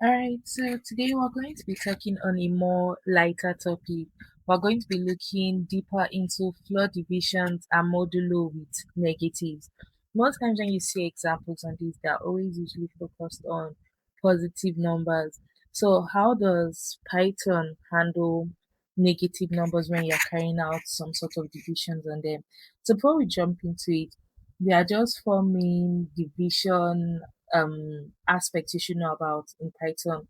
All right, so today we're going to be talking on a more lighter topic. We're going to be looking deeper into floor divisions and modulo with negatives. Most times when you see examples on this, they're always usually focused on positive numbers. So how does Python handle negative numbers when you're carrying out some sort of divisions on them? So before we jump into it, we are just forming division aspects you should know about in Python,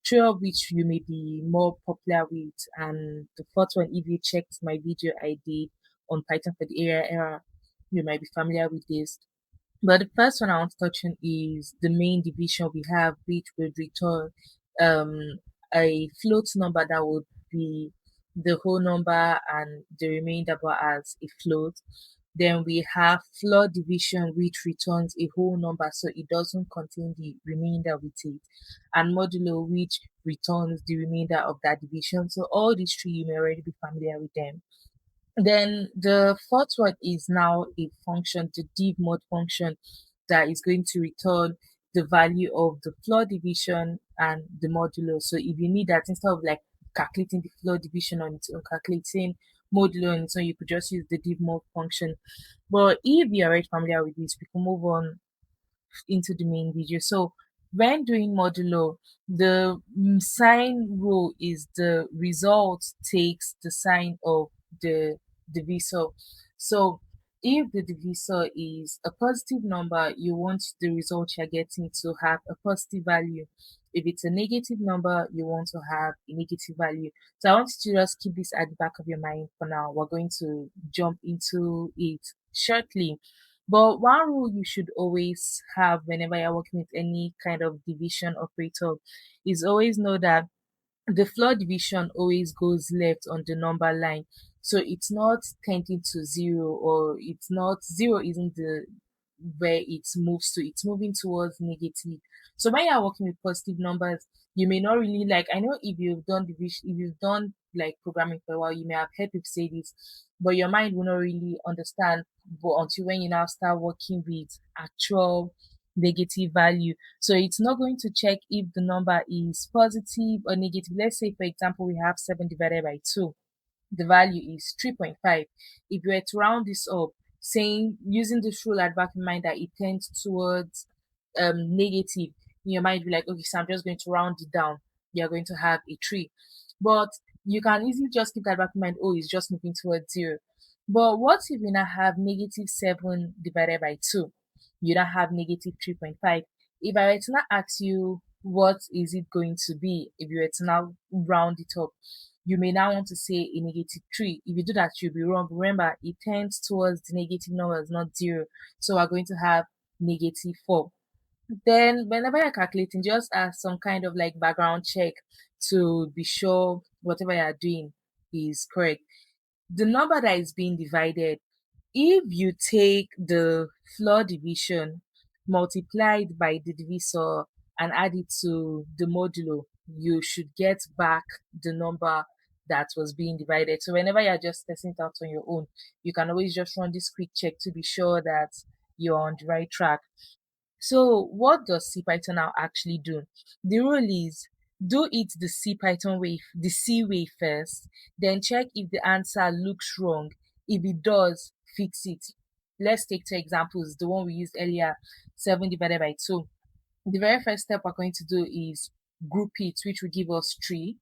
three of which you may be more popular with. And the fourth one, if you checked my video I did on Python for the era, you might be familiar with this. But the first one I want to touch on is the main division we have, which would return um, a float number that would be the whole number and the remainder but as a float. Then we have floor division, which returns a whole number, so it doesn't contain the remainder with it, and modulo, which returns the remainder of that division. So all these three, you may already be familiar with them. Then the fourth one is now a function, the div mod function, that is going to return the value of the floor division and the modulo. So if you need that, instead of like calculating the floor division on its own, calculating modulo on its own, you could just use the div mod function. But if you're already familiar with this, we can move on into the main video. So when doing modulo, the sign row is the result takes the sign of the divisor. So if the divisor is a positive number, you want the result you're getting to have a positive value. If it's a negative number, you want to have a negative value. So I want you to just keep this at the back of your mind for now. We're going to jump into it shortly. But one rule you should always have whenever you're working with any kind of division operator is always know that the floor division always goes left on the number line. So it's not tending to zero, or it's not zero isn't the where it moves to, it's moving towards negative. So when you're working with positive numbers, you may not really like, I know if you've done division, if you've done like programming for a while, you may have heard people say this, but your mind will not really understand but until when you now start working with actual negative value. So it's not going to check if the number is positive or negative. Let's say, for example, we have 7 divided by 2. The value is 3.5. If you were to round this up, saying using this rule at back in mind that it tends towards negative, in your mind be like, okay, so I'm just going to round it down. You're going to have a 3. But you can easily just keep that back in mind, oh, it's just moving towards 0. But what if you now have negative 7 divided by 2? You now have negative 3.5. If I were to now ask you what is it going to be, if you were to now round it up, you may now want to say a negative 3. If you do that, you'll be wrong. Remember, it tends towards the negative numbers, not 0. So we're going to have negative 4. Then, whenever you're calculating, just ask some kind of like background check to be sure whatever you're doing is correct. The number that is being divided, if you take the floor division multiplied by the divisor and add it to the modulo, you should get back the number that was being divided. So whenever you're just testing it out on your own, you can always just run this quick check to be sure that you're on the right track. So what does CPython now actually do? The rule is do it the CPython way, the C way first, then check if the answer looks wrong. If it does, fix it. Let's take two examples. The one we used earlier, 7 divided by 2. The very first step we're going to do is group it, which will give us 3.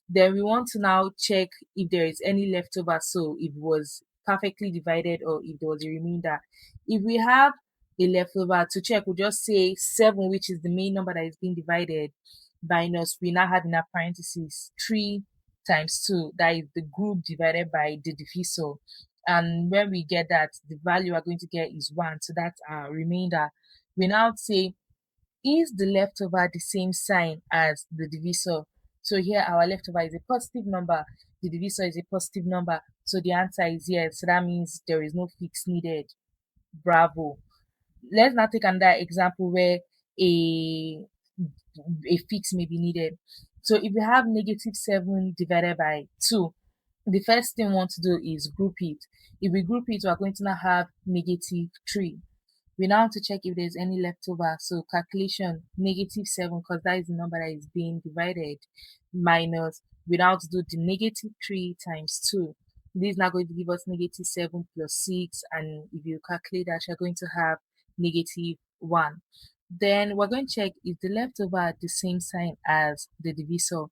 Then we want to now check if there is any leftover, so if it was perfectly divided or if there was a remainder. If we have a leftover to check, we'll just say 7, which is the main number that is being divided, minus, we now have in our parentheses 3 times 2, that is the group divided by the divisor. And when we get that, the value we're going to get is 1, so that's our remainder. We now say, is the leftover the same sign as the divisor? So here our leftover is a positive number, the divisor is a positive number. So the answer is yes. So that means there is no fix needed. Bravo. Let's now take another example where a a fix may be needed. So if you have negative 7 divided by 2, the first thing we want to do is group it. If we group it, we're going to now have negative 3. We now have to check if there's any leftover. So calculation -7, because that is the number that is being divided, minus, we now have to do the -3 times 2. This is now going to give us -7 plus 6, and if you calculate that, you're going to have -1. Then we're going to check if the leftover the same sign as the divisor.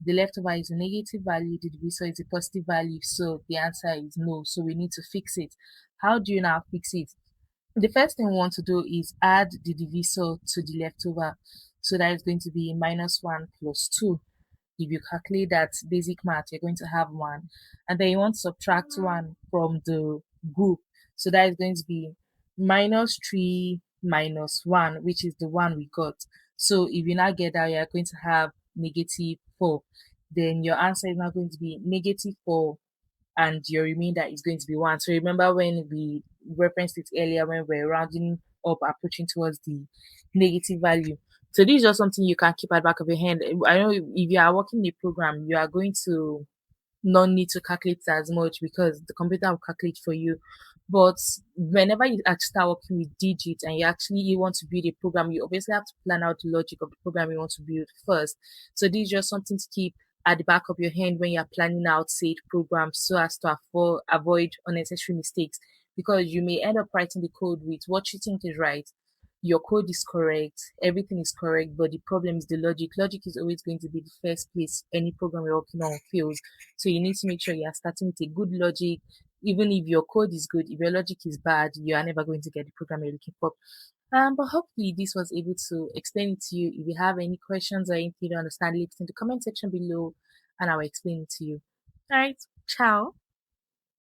The leftover is a negative value, the divisor is a positive value, so the answer is no. So we need to fix it. How do you now fix it? The first thing we want to do is add the divisor to the leftover. So that is going to be -1 plus 2. If you calculate that basic math, you're going to have 1. And then you want to subtract 1 from the group. So that is going to be -3 minus 1, which is the one we got. So if you now get that, you're going to have -4. Then your answer is now going to be -4, and your remainder is going to be 1. So remember when we referenced it earlier, when we're rounding up, approaching towards the negative value. So this is just something you can keep at the back of your hand. I know if you are working the program, you are going to not need to calculate as much because the computer will calculate for you. But whenever you actually start working with digits and you want to build a program, you obviously have to plan out the logic of the program you want to build first. So this is just something to keep at the back of your hand when you're planning out said programs, so as to avoid unnecessary mistakes, because you may end up writing the code with what you think is right. Your code is correct, everything is correct, but the problem is the logic. Logic is always going to be the first place any program you're working on fails. So you need to make sure you are starting with a good logic. Even if your code is good, if your logic is bad, you are never going to get the program you're looking for. But hopefully this was able to explain it to you. If you have any questions or anything you don't understand, leave it in the comment section below and I'll explain it to you. All right, ciao.